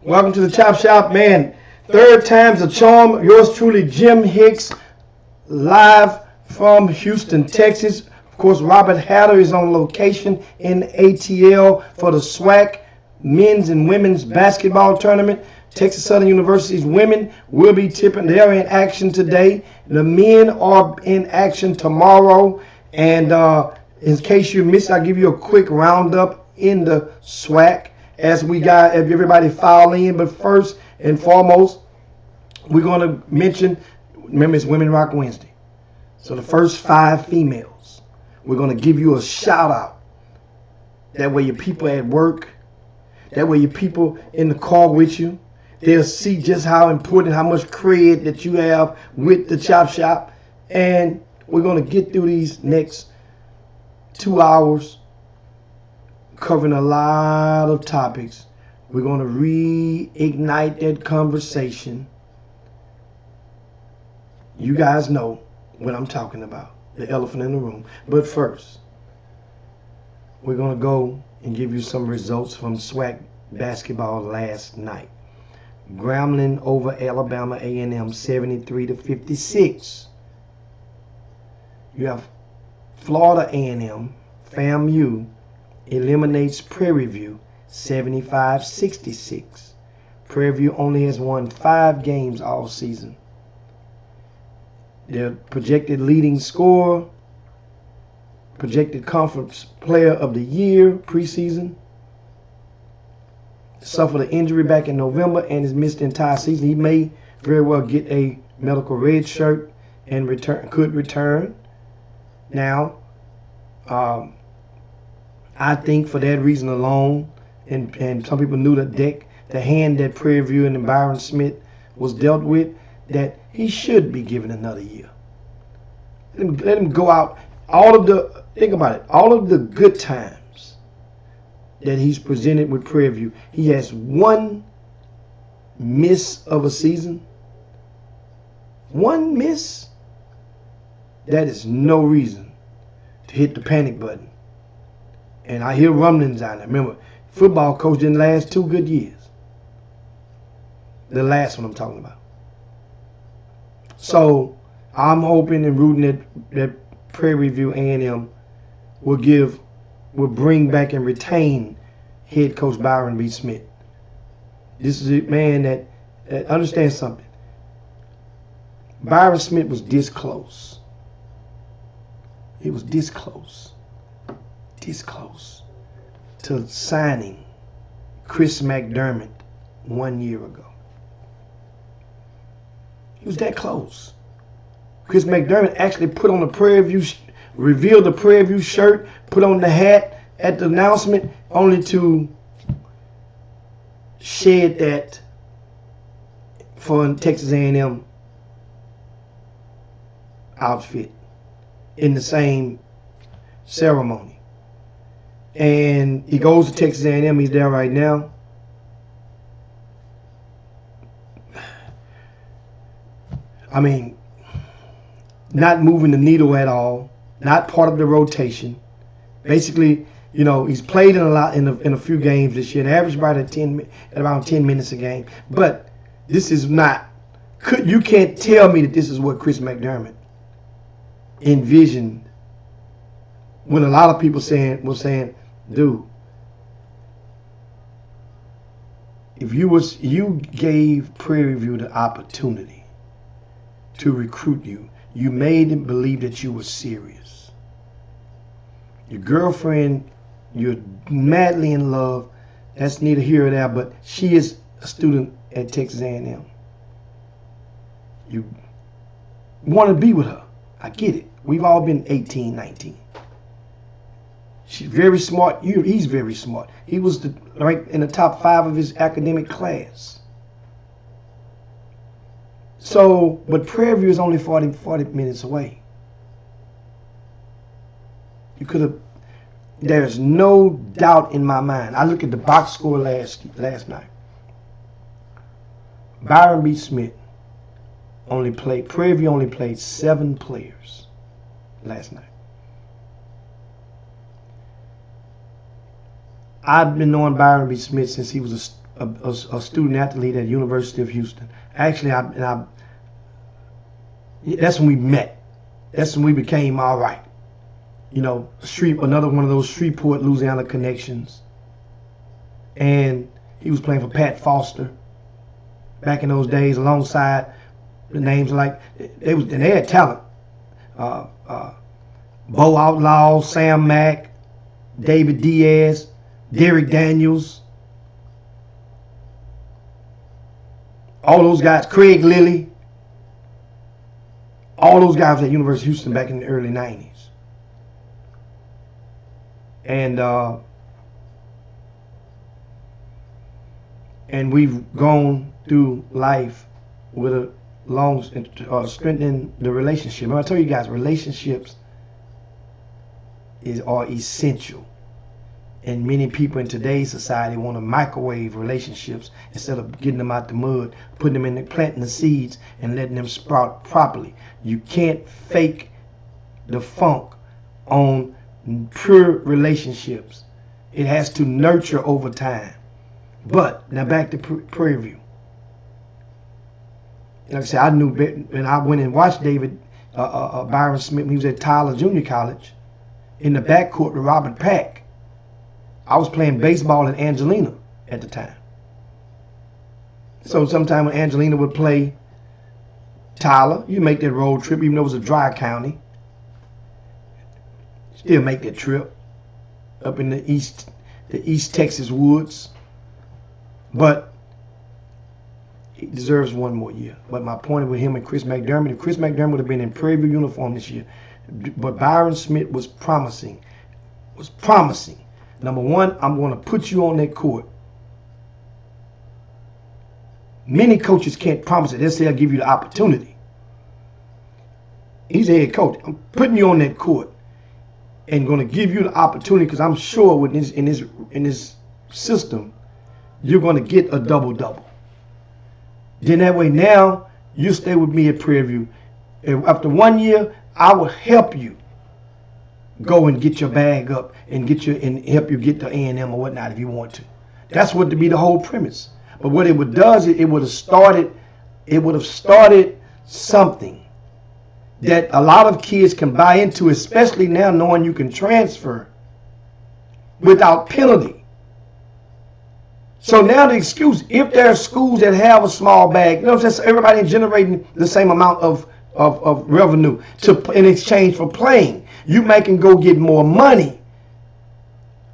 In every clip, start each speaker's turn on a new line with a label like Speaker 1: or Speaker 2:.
Speaker 1: Welcome to the Chop Shop, man. Third time's a charm. Yours truly, Jim Hicks, live from Houston, Texas. Of course, Robert Hatter is on location in ATL for the SWAC men's and women's basketball tournament. Texas Southern University's women will be tipping. They're in action today. The men are in action tomorrow. And in case you missed, I'll give you a quick roundup in the SWAC as everybody file in. But first and foremost, we're going to mention, remember, it's Women Rock Wednesday. So the first 5 females, we're going to give you a shout out. That way your people at work, that way your people in the car with you, they'll see just how important, how much cred that you have with the Chop Shop. And we're going to get through these next 2 hours covering a lot of topics. We're going to reignite that conversation. You guys know what I'm talking about, the elephant in the room. But first, we're going to go and give you some results from SWAC basketball last night. Grambling over Alabama A&M 73-56. You have Florida A&M, FAMU, eliminates Prairie View 75-66. Prairie View only has won 5 games all season. Their projected leading scorer, projected conference player of the year preseason, suffered an injury back in November and has missed the entire season. He may very well get a medical red shirt and could return. Now, I think for that reason alone, and some people knew the hand that Prairie View and Byron Smith was dealt with, that he should be given another year. Let him go out. Think about it, all of the good times that he's presented with Prairie View, he has 1 miss of a season. 1 miss. That is no reason to hit the panic button. And I hear rumblings out there. Remember, football coach didn't last 2 good years. The last one I'm talking about. So I'm hoping and rooting that Prairie View A&M will bring back and retain head coach Byron B. Smith. This is a man that understands something. Byron Smith was this close. He was this close to signing Chris McDermott 1 year ago. He was that close. Chris McDermott actually put on the Prairie View, revealed the Prairie View shirt, put on the hat at the announcement, only to shed that for Texas A&M outfit in the same ceremony. And he goes to Texas A&M. He's there right now. I mean, not moving the needle at all, not part of the rotation. Basically, he's played in a few games this year, and averaged about around 10 minutes a game. But this is not. You can't tell me that this is what Chris McDermott envisioned. When a lot of people were saying, dude, if you gave Prairie View the opportunity to recruit you, you made them believe that you were serious. Your girlfriend, you're madly in love. That's neither here or there, but she is a student at Texas A&M. You want to be with her. I get it. We've all been 18, 19. She's very smart. He's very smart. He was right in the top 5 of his academic class. So, but Prairie View is only 40 minutes away. You could have. There's no doubt in my mind. I look at the box score last night. Byron B. Smith Prairie View only played 7 players last night. I've been knowing Byron B. Smith since he was a student athlete at University of Houston. Actually, that's when we met. That's when we became all right. You know, another one of those Shreveport, Louisiana connections. And he was playing for Pat Foster back in those days, alongside the names like they had talent. Bo Outlaw, Sam Mack, David Diaz, Derek Daniels, all those guys, Craig Lilly, all those guys at University of Houston back in the early 90s. And we've gone through life with a long strengthening the relationship. Remember, I told you guys, relationships are essential. And many people in today's society want to microwave relationships instead of getting them out the mud, putting them in the, planting the seeds and letting them sprout properly. You can't fake the funk on pure relationships. It has to nurture over time. But now back to Prairie View. Like I said, I knew, and I went and watched Byron Smith when he was at Tyler Junior College in the backcourt with Robert Pack. I was playing baseball in Angelina at the time. So sometime when Angelina would play Tyler, you make that road trip, even though it was a dry county. Still make that trip up in the East Texas woods. But he deserves one more year. But my point with him and Chris McDermott, if Chris McDermott would have been in Prairie View uniform this year, but Byron Smith was promising. Number one, I'm going to put you on that court. Many coaches can't promise it. They'll say, I'll give you the opportunity. He's a head coach. I'm putting you on that court and going to give you the opportunity because I'm sure in this system, you're going to get a double-double. Then that way now, you stay with me at Prairie View. And after 1 year, I will help you go and get your bag up and help you get to A&M or whatnot if you want to. That's what to be the whole premise. But what it would does, it would have started something that a lot of kids can buy into, especially now knowing you can transfer without penalty. So now the excuse, if there are schools that have a small bag, you know, just everybody generating the same amount of revenue in exchange for playing, you make and go get more money.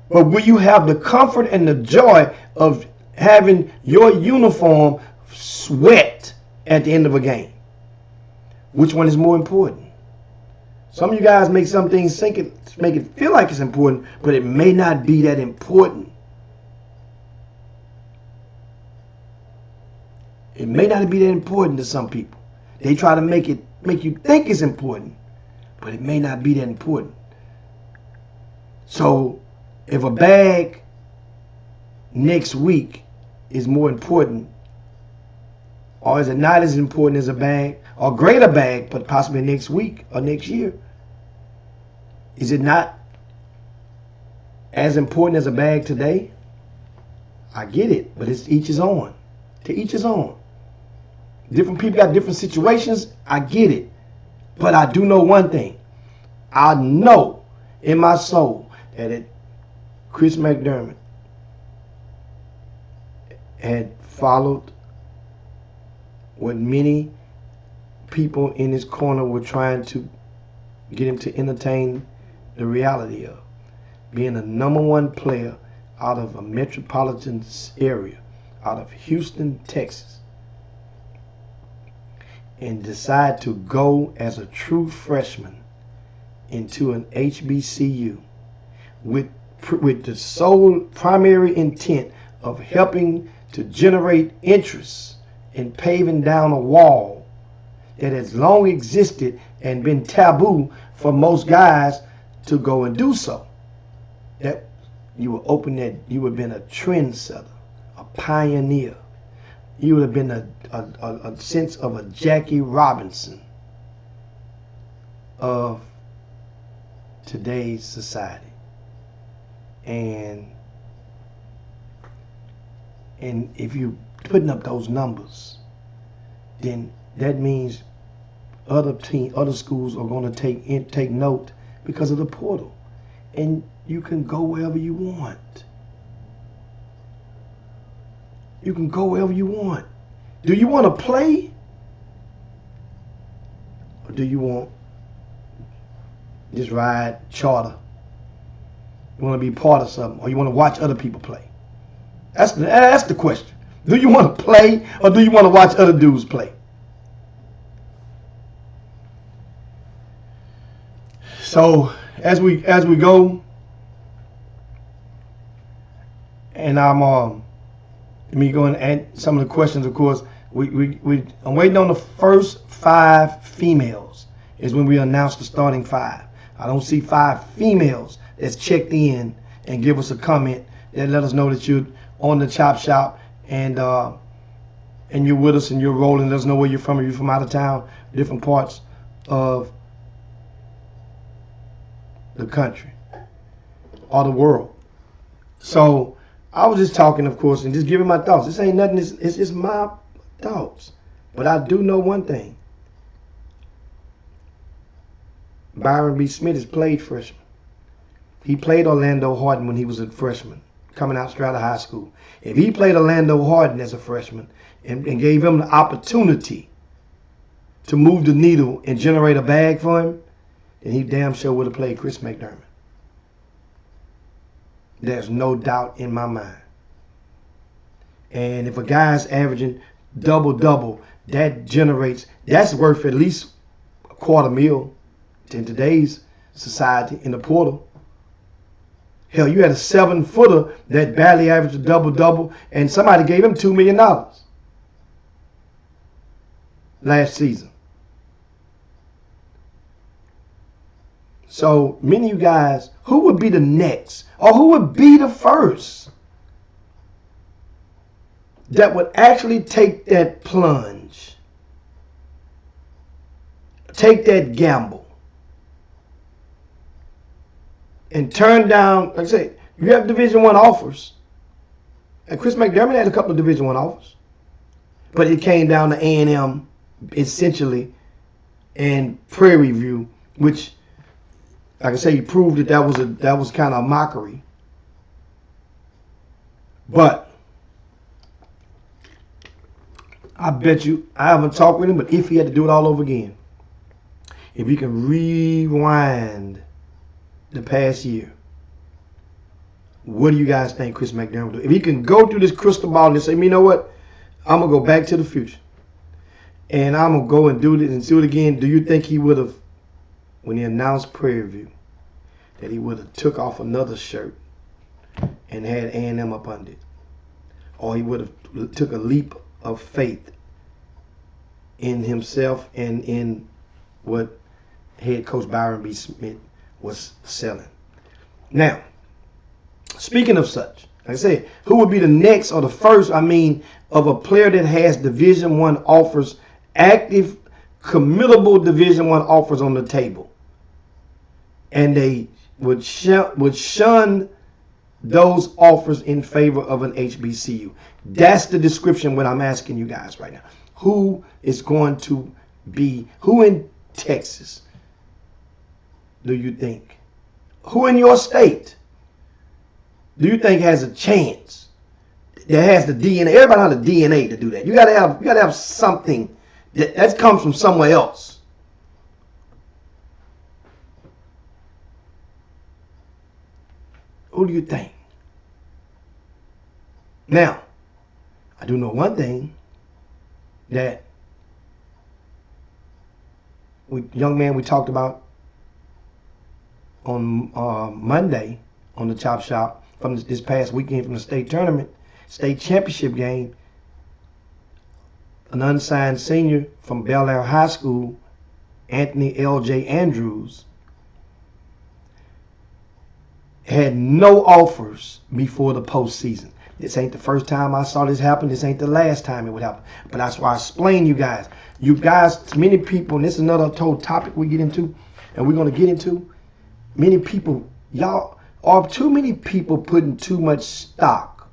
Speaker 1: But will you have the comfort and the joy of having your uniform sweat at the end of a game? Which one is more important? Some of you guys make some things make it feel like it's important, but it may not be that important. It may not be that important to some people. They try to make you think it's important, but it may not be that important. So if a bag next week is more important, or is it not as important as a bag, or greater bag, but possibly next week or next year, is it not as important as a bag today? I get it, but it's each his own. To each his own. Different people got different situations. I get it. But I do know one thing. I know in my soul that Chris McDermott had followed what many people in his corner were trying to get him to entertain the reality of. Being a #1 player out of a metropolitan area, out of Houston, Texas, and decide to go as a true freshman into an HBCU with the sole primary intent of helping to generate interest in paving down a wall that has long existed and been taboo for most guys to go and do so. That you would have been a trendsetter, a pioneer. You would have been a sense of a Jackie Robinson of today's society. And And if you're putting up those numbers, then that means other schools are going to take note because of the portal. And you can go wherever you want. You can go wherever you want. Do you want to play? Or do you want just ride charter? You want to be part of something, or you want to watch other people play? That's the question. Do you want to play, or do you want to watch other dudes play? So as we go, and let me go and add some of the questions. Of course, I'm waiting on the first 5 females. Is when we announce the starting 5. I don't see 5 females that's checked in and give us a comment that let us know that you're on the Chop Shop and you're with us and you're rolling. Let us know where you're from. Are you from out of town, different parts of the country or the world? So I was just talking, of course, and just giving my thoughts. This ain't nothing. It's just my thoughts. But I do know one thing. Byron B. Smith has played freshman. He played Orlando Harden when he was a freshman, coming out straight out of high school. If he played Orlando Harden as a freshman and gave him the opportunity to move the needle and generate a bag for him, then he damn sure would have played Chris McDermott. There's no doubt in my mind. And if a guy's averaging double-double, that's worth at least $250,000 in today's society in the portal. Hell, you had a 7-footer that barely averaged a double-double, and somebody gave him $2 million last season. So many of you guys, who would be the next, or who would be the first that would actually take that plunge, take that gamble, and turn down? Like I said, you have Division I offers, and Chris McDermott had a couple of Division I offers, but it came down to A&M essentially and Prairie View, which, like I say, he proved that was kind of a mockery. But I bet you, I haven't talked with him, but if he had to do it all over again, if he can rewind the past year, what do you guys think Chris McDermott would do? If he can go through this crystal ball and say, you know what, I'm going to go back to the future, and I'm going to go and do this and do it again, do you think he would have, when he announced Prairie View, that he would have took off another shirt and had A&M up under it? Or he would have took a leap of faith in himself and in what head coach Byron B. Smith was selling? Now, speaking of such, like I said, who would be the next or the first, of a player that has Division I offers, active, committable Division I offers on the table, and they would shun those offers in favor of an HBCU? That's the description what I'm asking you guys right now. Who is going to be, who in Texas do you think? Who in your state do you think has a chance? That has the DNA. Everybody has the DNA to do that. You gotta have something that comes from somewhere else. Who do you think? Now, I do know one thing, that young man we talked about on Monday on the Chop Shop from this past weekend from the state tournament, state championship game, an unsigned senior from Bel Air High School, Anthony L.J. Andrews, had no offers before the postseason. This ain't the first time I saw this happen. This ain't the last time it would happen. But that's why I explain you guys. You guys, many people, and this is another whole topic we get into, and we're going to get into. Many people, y'all, are too many people putting too much stock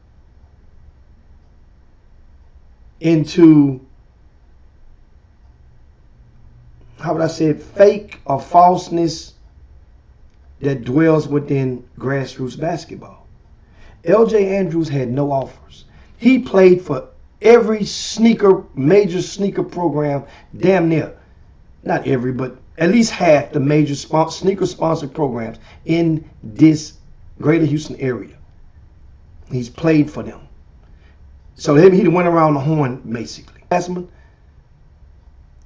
Speaker 1: into, how would I say it, fake or falseness that dwells within grassroots basketball. L.J. Andrews had no offers. He played for every major sneaker program, damn near. Not every, but at least half the major sneaker sponsored programs in this greater Houston area. He's played for them. So he went around the horn, basically.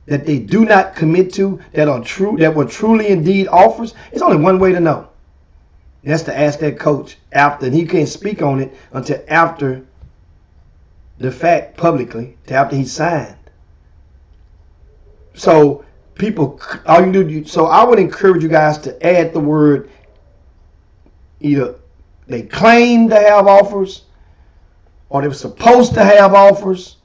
Speaker 1: That they do not commit to, that were truly indeed offers, it's only one way to know. That's to ask that coach after, and he can't speak on it until after the fact publicly, after he signed. So all you do, so I would encourage you guys to add the word, either they claim to have offers, or they were supposed to have offers,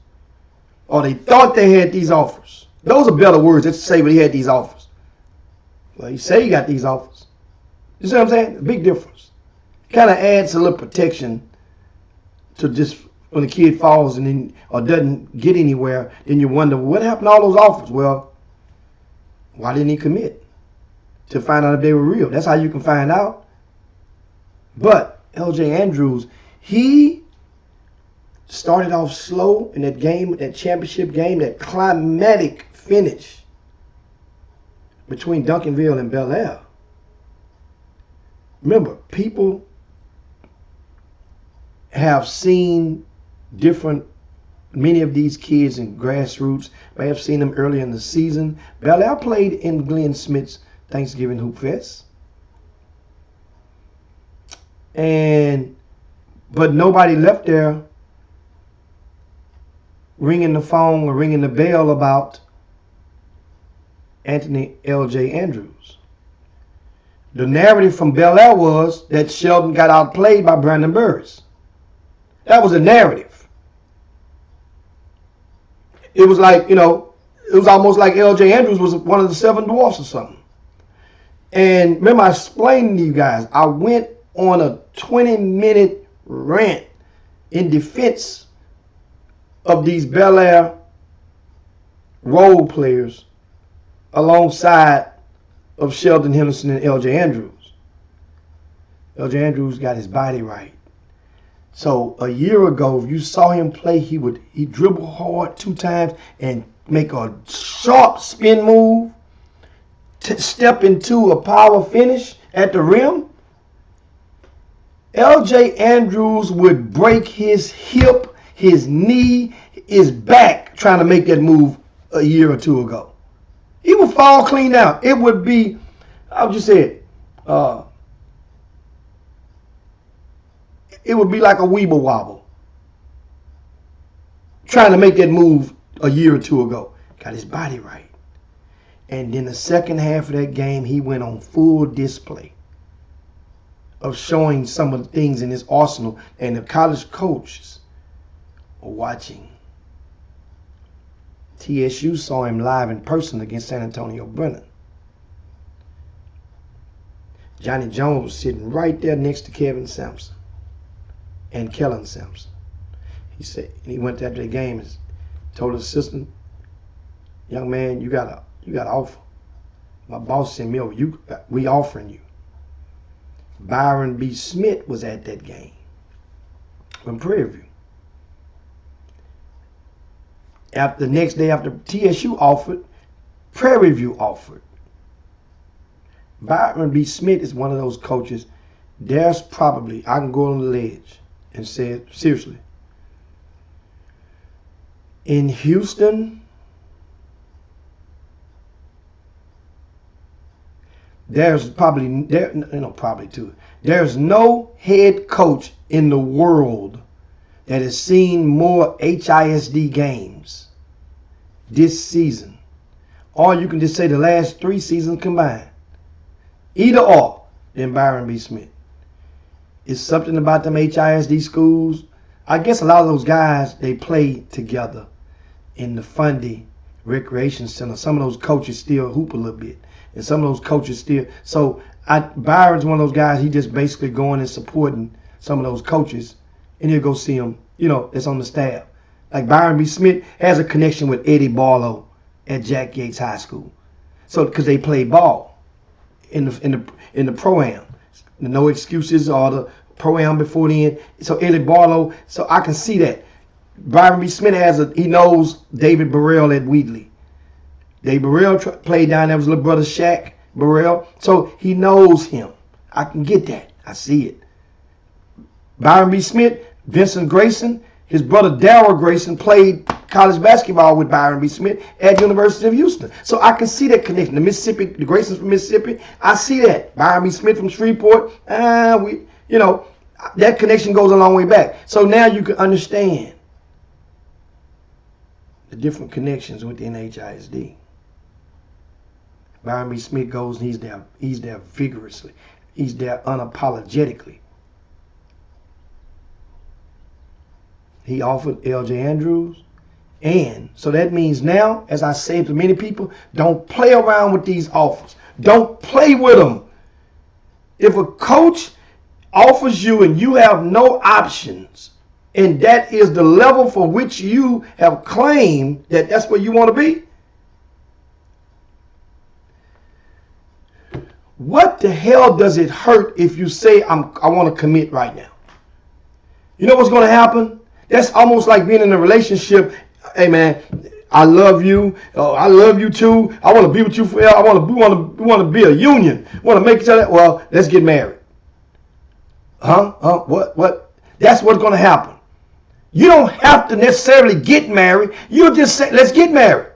Speaker 1: or they thought they had these offers. Those are better words than to say, well, he had these offers. Well, you say you got these offers. You see what I'm saying? Big difference. Kind of adds a little protection to just when the kid falls and then or doesn't get anywhere, then you wonder, what happened to all those offers? Well, why didn't he commit? To find out if they were real. That's how you can find out. But L.J. Andrews, he started off slow in that game, that championship game, that climatic finish between Duncanville and Bel Air. Remember, people have seen many of these kids in grassroots, may have seen them earlier in the season. Bel Air played in Glenn Smith's Thanksgiving Hoop Fest. But nobody left there ringing the phone or ringing the bell about Anthony L.J. Andrews. The narrative from Bel Air was that Sheldon got outplayed by Brandon Burris. That was a narrative. It was like, it was almost like L.J. Andrews was one of the seven dwarfs or something. And remember, I explained to you guys, I went on a 20-minute rant in defense of these Bel Air role players alongside of Sheldon Henderson and L.J. Andrews. L.J. Andrews got his body right. So a year ago, if you saw him play, he dribble hard 2 times and make a sharp spin move, step into a power finish at the rim. L.J. Andrews would break his hip, his knee, his back trying to make that move a year or 2 ago. He would fall clean out. It would be, how would you say it? It would be like a weeble wobble. Trying to make that move a year or 2 ago. Got his body right. And then the second half of that game, he went on full display of showing some of the things in his arsenal. And the college coaches are watching. TSU saw him live in person against San Antonio Brennan. Johnny Jones was sitting right there next to Kevin Sampson and Kellen Sampson. He said, and he went after the game and told his assistant, young man, you got an offer. My boss sent me over. We offering you. Byron B. Smith was at that game from Prairie View. The next day after TSU offered, Prairie View offered. Byron B. Smith is one of those coaches. There's probably, I can go on the ledge and say it seriously. In Houston, there's there's no head coach in the world that has seen more HISD games this season. Or you can just say the last 3 seasons combined. Either or than Byron B. Smith. It's something about them HISD schools. I guess a lot of those guys, they play together in the Fundy Recreation Center. Some of those coaches still hoop a little bit. And some of those coaches still. So Byron's one of those guys, he just basically going and supporting some of those coaches. And he'll go see them, that's on the staff. Like Byron B. Smith has a connection with Eddie Barlow at Jack Yates High School. So because they play ball in the pro-am. The No Excuses or the pro-am before the end. So Eddie Barlow, so I can see that. Byron B. Smith he knows David Burrell at Wheatley. David Burrell played down there, was little brother Shaq Burrell. So he knows him. I can get that. I see it. Byron B. Smith, Vincent Grayson, his brother Darrell Grayson played college basketball with Byron B. Smith at University of Houston. So I can see that connection. The Graysons from Mississippi, I see that. Byron B. Smith from Shreveport, that connection goes a long way back. So now you can understand the different connections within HISD. Byron B. Smith goes and he's there vigorously. He's there unapologetically. He offered L.J. Andrews. And so that means now, as I say to many people, don't play around with these offers. Don't play with them. If a coach offers you and you have no options, and that is the level for which you have claimed that that's where you want to be, what the hell does it hurt if you say, I want to commit right now? You know what's going to happen? That's almost like being in a relationship. Hey man, I love you. Oh, I love you too. I want to be with you forever. We want to be a union. We want to make each other. Well, let's get married. What? That's what's going to happen. You don't have to necessarily get married. You just say, let's get married.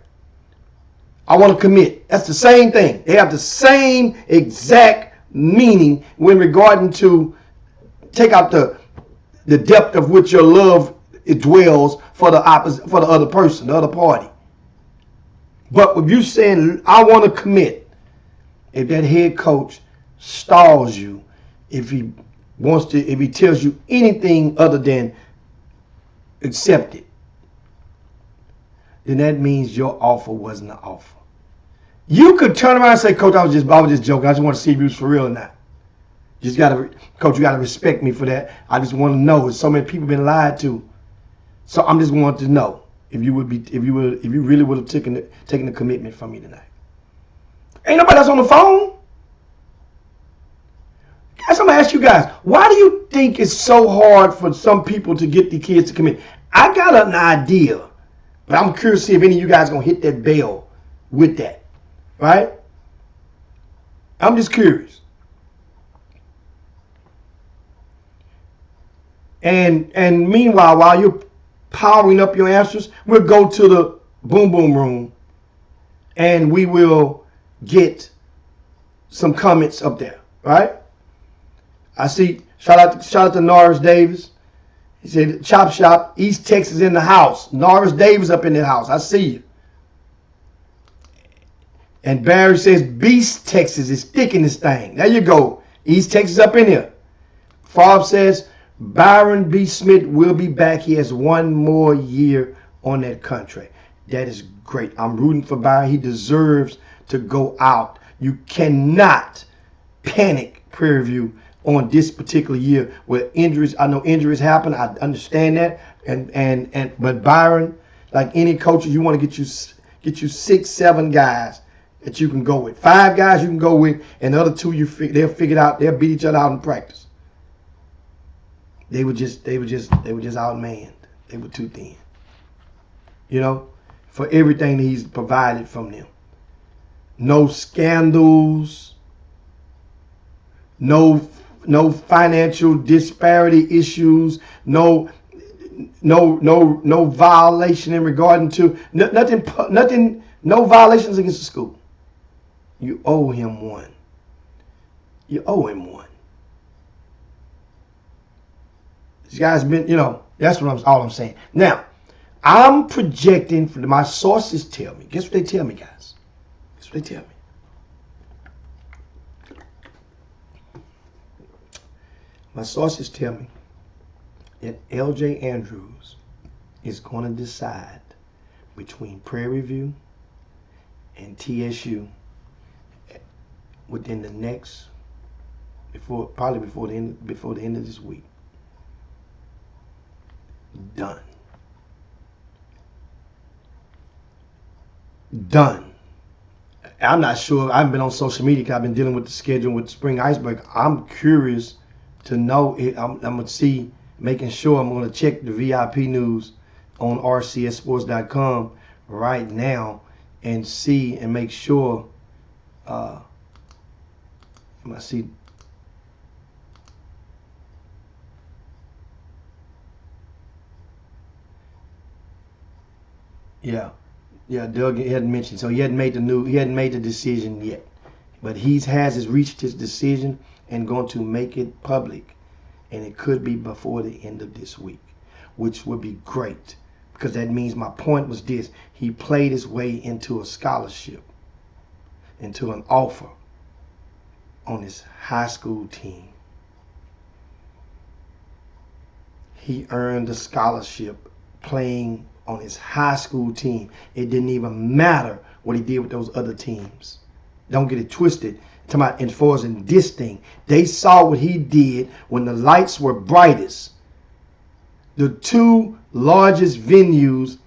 Speaker 1: I want to commit. That's the same thing. They have the same exact meaning when regarding to take out the depth of which your love it dwells for the other person, the other party. But if you saying I want to commit, if that head coach stalls you, if he tells you anything other than accept it, then that means your offer wasn't an offer. You could turn around and say, Coach, I was just joking. I just want to see if you was for real or not. Coach, you gotta respect me for that. I just want to know. So many people been lied to. So I'm just wanting to know if you really would have taken the commitment from me tonight. Ain't nobody else on the phone. Guys, I'm gonna ask you guys, why do you think it's so hard for some people to get the kids to commit? I got an idea, but I'm curious to see if any of you guys gonna hit that bell with that, right? I'm just curious. And meanwhile, while you're powering up your answers, we'll go to the boom boom room and we will get some comments up there, right? I see, shout out to Norris Davis. He said, Chop Shop, East Texas in the house. Norris Davis up in the house. I see you. And Barry says, Beast Texas is thick in this thing. There you go. East Texas up in here. Favre says, Byron B. Smith will be back. He has one more year on that contract. That is great. I'm rooting for Byron. He deserves to go out. You cannot panic, Prairie View, on this particular year where injuries. I know injuries happen. I understand that. But Byron, like any coach, you want to get you 6, 7 guys that you can go with. 5 guys you can go with, and the other 2 they'll figure it out. They'll beat each other out in practice. They were just outmanned. They were too thin. For everything that he's provided from them. No scandals. No financial disparity issues. No violation in regarding to nothing. No violations against the school. You owe him one. You owe him one. This guy's been, that's all I'm saying. Now, I'm projecting, my sources tell me. Guess what they tell me, guys? Guess what they tell me? My sources tell me that L.J. Andrews is going to decide between Prairie View and TSU within the next, before the end of this week. Done. done. I'm not sure. I haven't been on social media because I've been dealing with the schedule with Spring Icebreaker. I'm curious to know. I'm going to see, making sure I'm going to check the VIP news on rcssports.com right now and see and make sure. I'm going to see. Yeah, Doug hadn't mentioned. So he hadn't made the decision yet. But he has reached his decision and going to make it public. And it could be before the end of this week, which would be great. Because that means, my point was this: he played his way into a scholarship, into an offer on his high school team. He earned a scholarship playing on his high school team. It didn't even matter what he did with those other teams. Don't get it twisted. As far as in this thing, they saw what he did when the lights were brightest. The two largest venues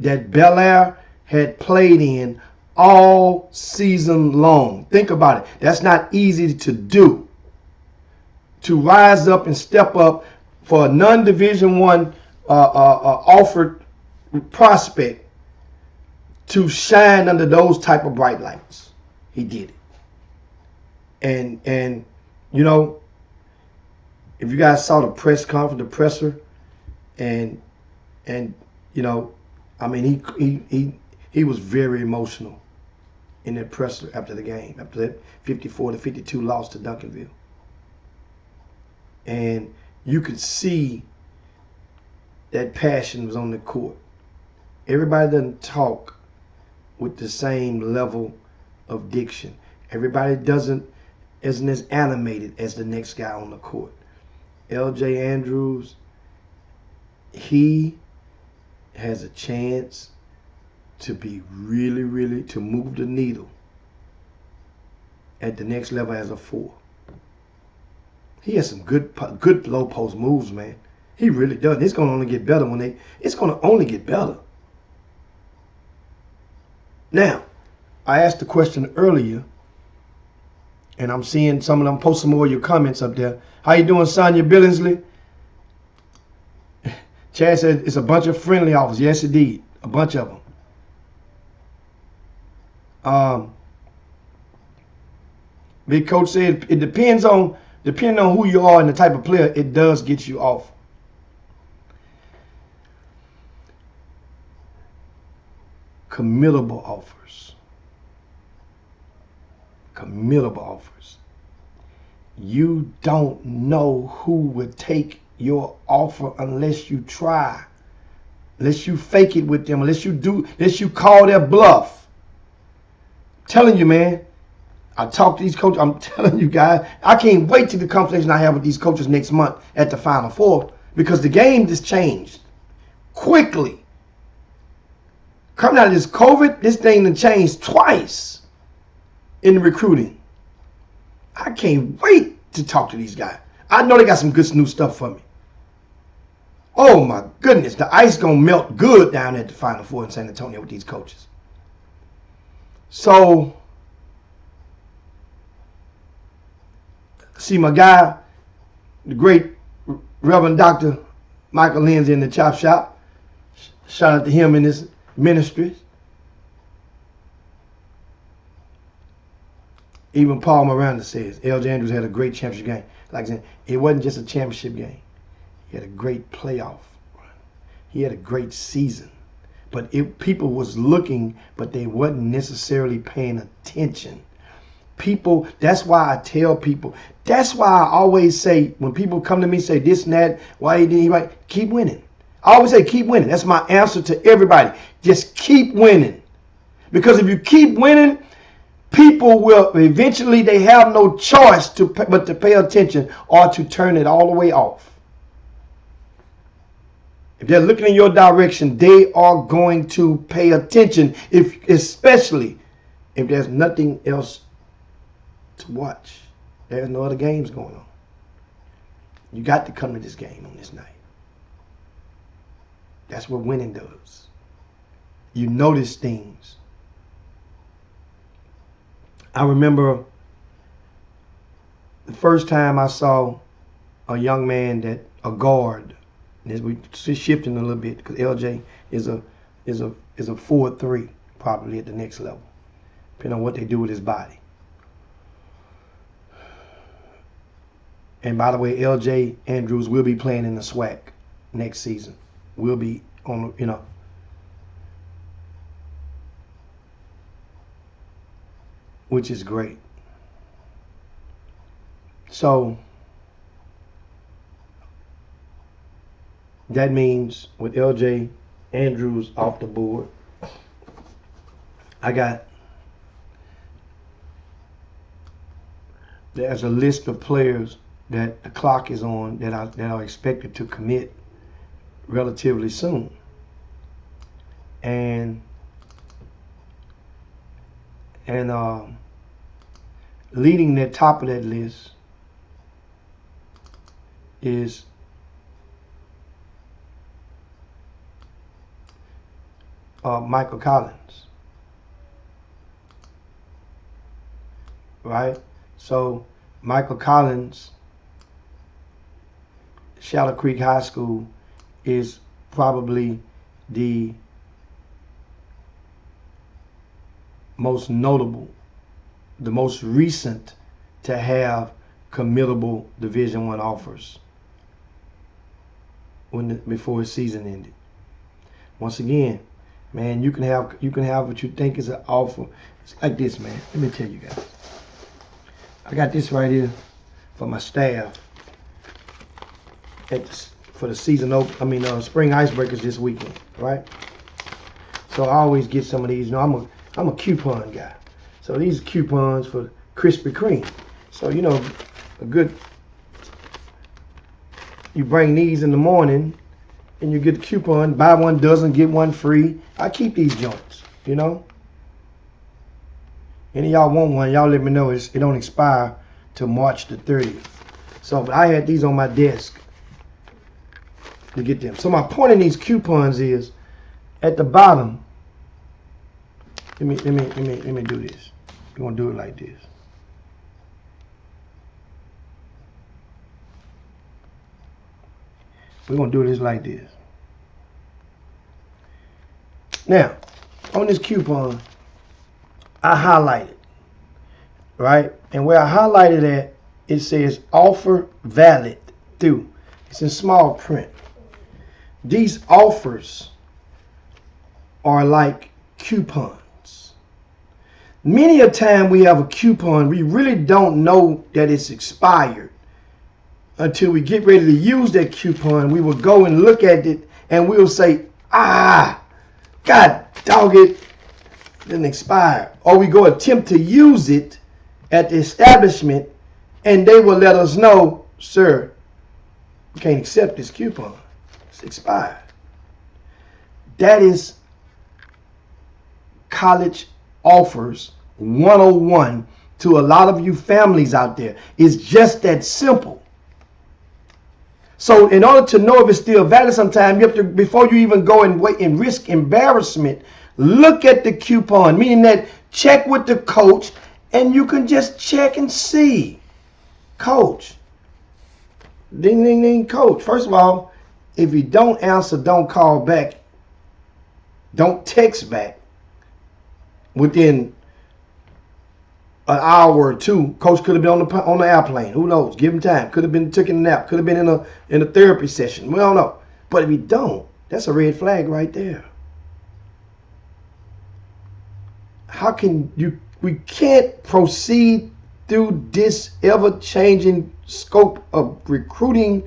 Speaker 1: that Bel Air had played in all season long. Think about it. That's not easy to do. To rise up and step up for a non-Division I offered prospect to shine under those type of bright lights. He did it. And you know, if you guys saw the press conference, the presser, and you know, I mean, he was very emotional in that presser after the game, after that 54-52 loss to Duncanville. And you could see that passion was on the court. Everybody doesn't talk with the same level of diction. Everybody isn't as animated as the next guy on the court. LJ Andrews, he has a chance to be really to move the needle at the next level as a 4. He has some good low post moves, man. He really does. It's going to only get better it's going to only get better. Now, I asked the question earlier, and I'm seeing some of them post some more of your comments up there. How you doing, Sonia Billingsley? Chad said it's a bunch of friendly offers. Yes, indeed. A bunch of them. Big Coach said it depending on who you are and the type of player, it does get you off. Committable offers. Committable offers. You don't know who would take your offer unless you try. Unless you fake it with them. Unless you call their bluff. I'm telling you, man. I talk to these coaches. I'm telling you guys, I can't wait till the conversation I have with these coaches next month at the Final Four, because the game just changed quickly. Coming out of this COVID, this thing done changed twice in the recruiting. I can't wait to talk to these guys. I know they got some good new stuff for me. Oh my goodness, the ice gonna melt good down at the Final Four in San Antonio with these coaches. So, see my guy, the great Reverend Dr. Michael Lindsay in the Chop Shop. Shout out to him in his ministries. Even Paul Miranda says LJ Andrews had a great championship game. Like I said, it wasn't just a championship game. He had a great playoff run. He had a great season. But people was looking, but they wasn't necessarily paying attention. People, that's why I tell people, that's why I always say, when people come to me say this and that, why he didn't, right? Keep winning. I always say keep winning. That's my answer to everybody. Just keep winning. Because if you keep winning, people will eventually, they have no choice but to pay attention or to turn it all the way off. If they're looking in your direction, they are going to pay attention, especially if there's nothing else to watch. There's no other games going on. You got to come to this game on this night. That's what winning does. You notice things I remember the first time I saw a young man a guard. We're shifting a little bit because LJ is a 4-3 probably at the next level, depending on what they do with his body. And by the way, LJ Andrews will be playing in the SWAC next season. We'll be on, which is great. So that means with LJ Andrews off the board, there's a list of players that the clock is on that are expected to commit relatively soon. And leading the top of that list is Michael Collins, right? So Michael Collins, Shadow Creek High School, is probably the most notable, the most recent to have committable Division I offers before his season ended. Once again, man, you can have what you think is an offer. It's like this, man. Let me tell you guys. I got this right here for my staff for the season spring icebreakers this weekend, right? So I always get some of these. I'm a coupon guy. So these are coupons for Krispy Kreme. So you bring these in the morning and you get the coupon, buy one dozen, get one free. I keep these joints, Any of y'all want one, y'all let me know. It don't expire till March the 30th. So but I had these on my desk to get them. So my point in these coupons is at the bottom. Let me do this. We're gonna do it like this. We're gonna do this like this. Now, on this coupon, I highlighted, right? And where I highlighted at, it says offer valid through. It's in small print. These offers are like coupons. Many a time we have a coupon, we really don't know that it's expired until we get ready to use that coupon. We will go and look at it and we'll say, God dog it, didn't expire. Or we go attempt to use it at the establishment and they will let us know, sir, you can't accept this coupon. It's expired. That is college offers 101 to a lot of you families out there. It's just that simple. So in order to know if it's still valid, sometimes you have to, before you even go and wait and risk embarrassment, look at the coupon, meaning that check with the coach and you can just check and see. Coach, ding, ding, ding, coach. First of all, if you don't answer, don't call back. Don't text back within an hour or two. Coach could have been on the airplane. Who knows? Give him time. Could have been taking a nap. Could have been in a therapy session. We don't know. But if you don't, that's a red flag right there. How can you? We can't proceed through this ever-changing scope of recruiting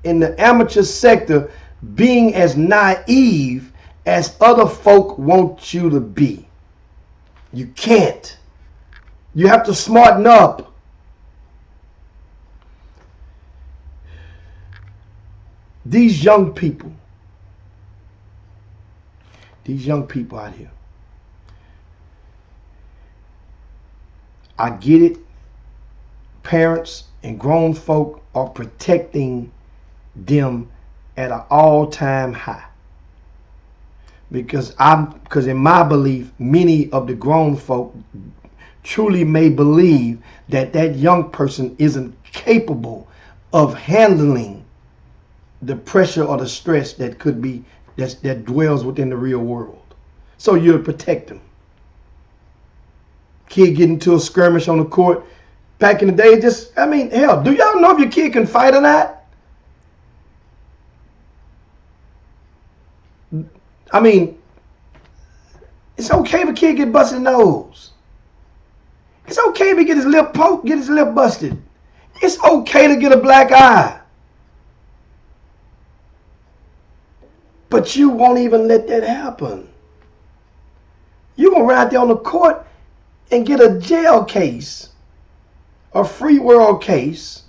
Speaker 1: in the amateur sector being as naive as other folk want you to be. You can't. You have to smarten up. These young people out here, I get it. Parents and grown folk are protecting them at an all-time high. Because in my belief, many of the grown folk truly may believe that that young person isn't capable of handling the pressure or the stress that could be that dwells within the real world. So you'll protect them. Kid get into a skirmish on the court. Back in the day, hell, do y'all know if your kid can fight or not? I mean, it's okay if a kid get busted in the nose. It's okay if he get his lip poked, get his lip busted. It's okay to get a black eye. But you won't even let that happen. You're going to run out there on the court and get a jail case, a free world case,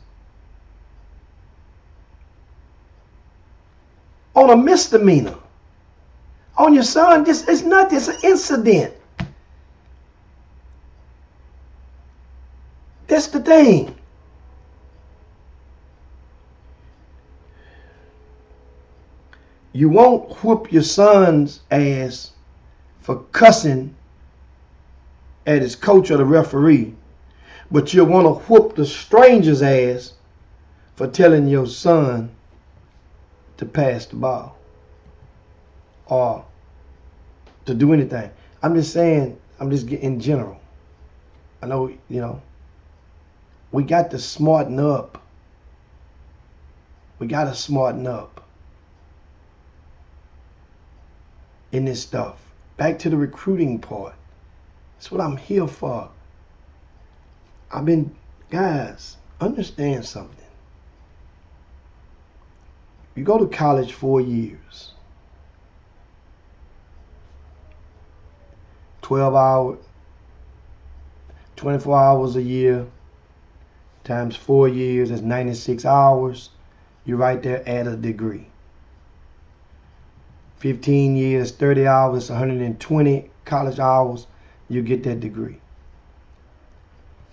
Speaker 1: on a misdemeanor. On your son, it's nothing, it's an incident. That's the thing. You won't whoop your son's ass for cussing at his coach or the referee, but you'll want to whoop the stranger's ass for telling your son to pass the ball or to do anything. I'm just saying, I'm just getting in general. I know, we got to smarten up. We got to smarten up in this stuff. Back to the recruiting part. That's what I'm here for. Guys, understand something. You go to college 4 years. 12 hours, 24 hours a year, times 4 years, that's 96 hours. You're right there at a degree. 15 years, 30 hours, 120 college hours, you get that degree.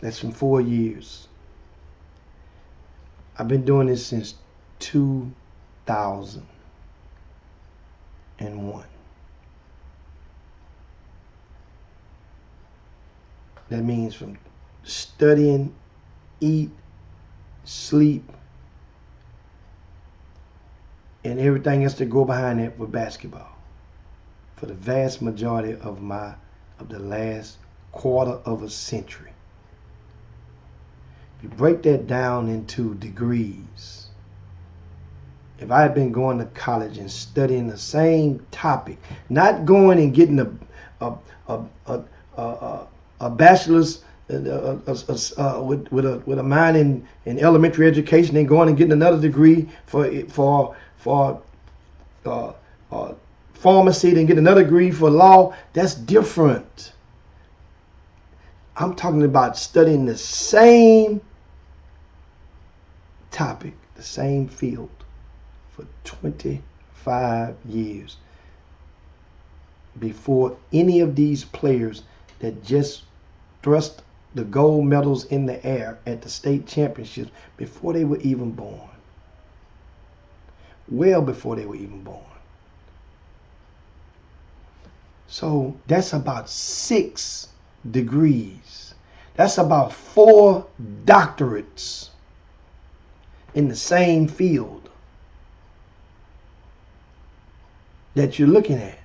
Speaker 1: That's from 4 years. I've been doing this since 2001. That means from studying, eat, sleep, and everything else to go behind that with basketball. For the vast majority of the last quarter of a century. You break that down into degrees. If I had been going to college and studying the same topic, not going and getting a bachelor's with a minor in elementary education, and going and getting another degree for pharmacy, then get another degree for law, that's different. I'm talking about studying the same topic, the same field for 25 years before any of these players that just thrust the gold medals in the air at the state championships, before they were even born. Well before they were even born. So that's about 6 degrees. That's about 4 doctorates in the same field that you're looking at.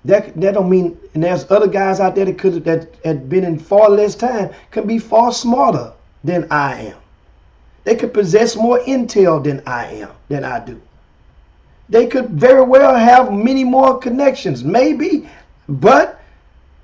Speaker 1: That don't mean, and there's other guys out there that had been in far less time, could be far smarter than I am. They could possess more intel than I do. They could very well have many more connections, maybe, but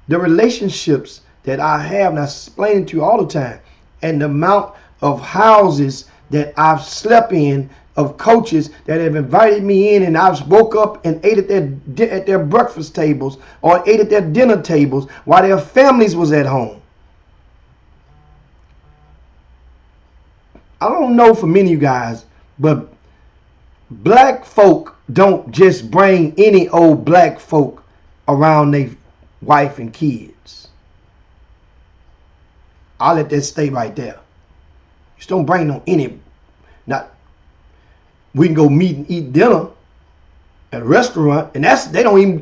Speaker 1: the relationships that I have, and I explain to you all the time, and the amount of houses that I've slept in, of coaches that have invited me in, and I've woke up and ate at their breakfast tables or ate at their dinner tables while their families was at home. I don't know for many of you guys, but black folk don't just bring any old black folk around their wife and kids. I'll let that stay right there. Just don't bring no any. Not we can go meet and eat dinner at a restaurant, and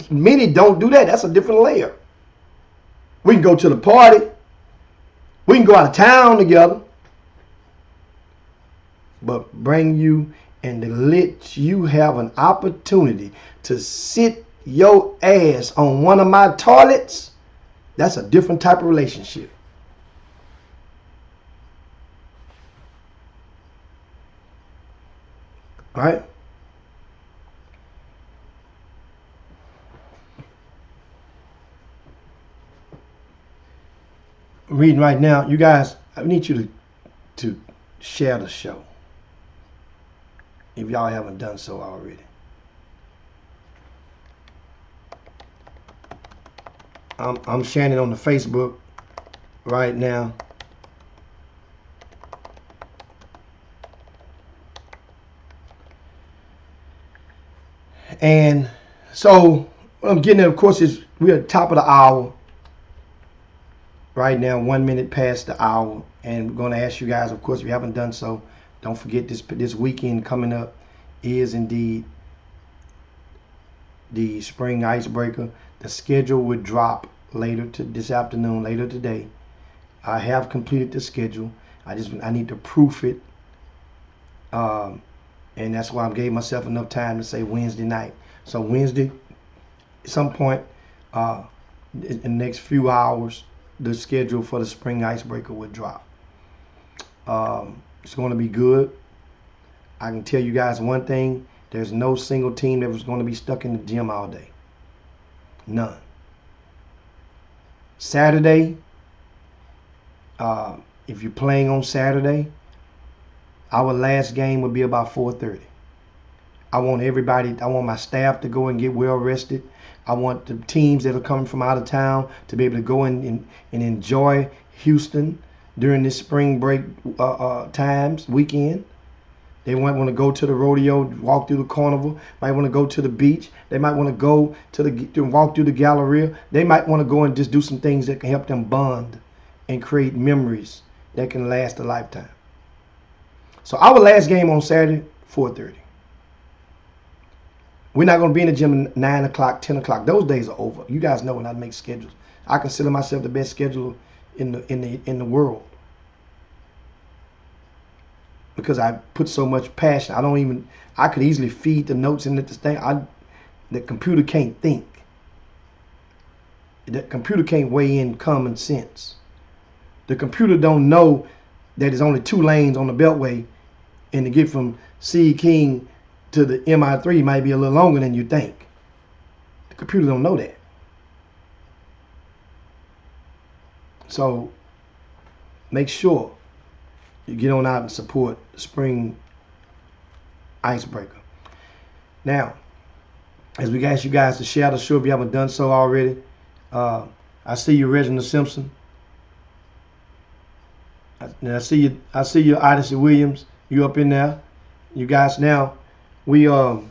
Speaker 1: many don't do that. That's a different layer. We can go to the party. We can go out of town together. But bring you and to let you have an opportunity to sit your ass on one of my toilets, that's a different type of relationship. All right? I'm reading right now. You guys, I need you to share the show if y'all haven't done so already. I'm sharing it on the Facebook right now. And so what I'm getting at, of course, is we're at the top of the hour right now, 1 minute past the hour. And we're going to ask you guys, of course, if you haven't done so, don't forget this weekend coming up is indeed the spring icebreaker. The schedule would drop later this afternoon, later today. I have completed the schedule. I need to proof it. And that's why I gave myself enough time to say Wednesday night. So Wednesday, at some point in the next few hours, the schedule for the spring icebreaker would drop. It's going to be good. I can tell you guys one thing. There's no single team that was going to be stuck in the gym all day. None. Saturday, if you're playing on Saturday, our last game would be about 4:30. I want my staff to go and get well rested. I want the teams that are coming from out of town to be able to go and enjoy Houston during this spring break weekend. They might want to go to the rodeo, walk through the carnival. Might want to go to the beach. They might want to go to walk through the Galleria. They might want to go and just do some things that can help them bond and create memories that can last a lifetime. So our last game on Saturday, 4:30. We're not going to be in the gym at 9 o'clock, 10 o'clock. Those days are over. You guys know when I make schedules. I consider myself the best scheduler in the world, because I put so much passion. I could easily feed the notes into this thing. The computer can't think. The computer can't weigh in common sense. The computer don't know that there's only 2 lanes on the beltway, and to get from C King to the MI3 might be a little longer than you think. The computer don't know that. So make sure you get on out and support the spring icebreaker. Now, as we ask you guys to share the show if you haven't done so already, I see you, Reginald Simpson. I see you, Odyssey Williams. You up in there? You guys, now we go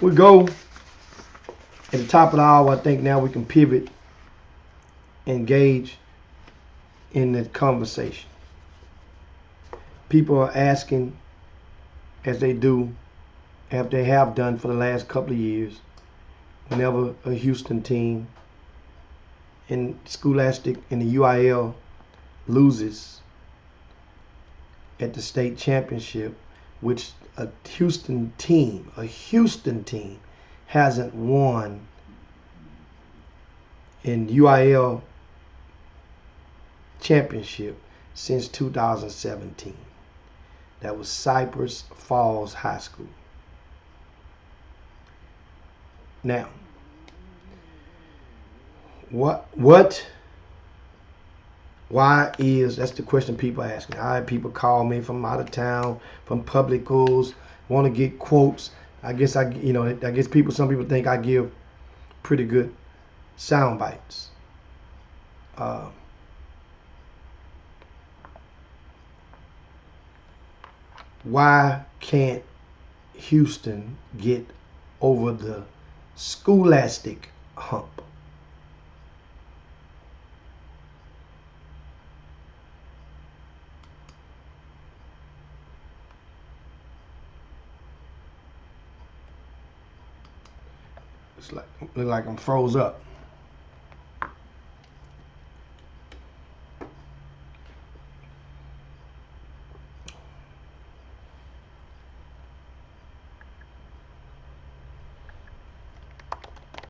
Speaker 1: at the top of the hour. I think now we can pivot, engage in the conversation. People are asking, as they do, as they have done for the last couple of years, whenever a Houston team in Scholastic in the UIL loses at the state championship, which a Houston team hasn't won in UIL championship since 2017. That was Cypress Falls High School. Now, that's the question people are asking. I had people call me from out of town, from public schools, want to get quotes. I guess some people think I give pretty good sound bites. Why can't Houston get over the Scholastic hump? Look like I'm froze up.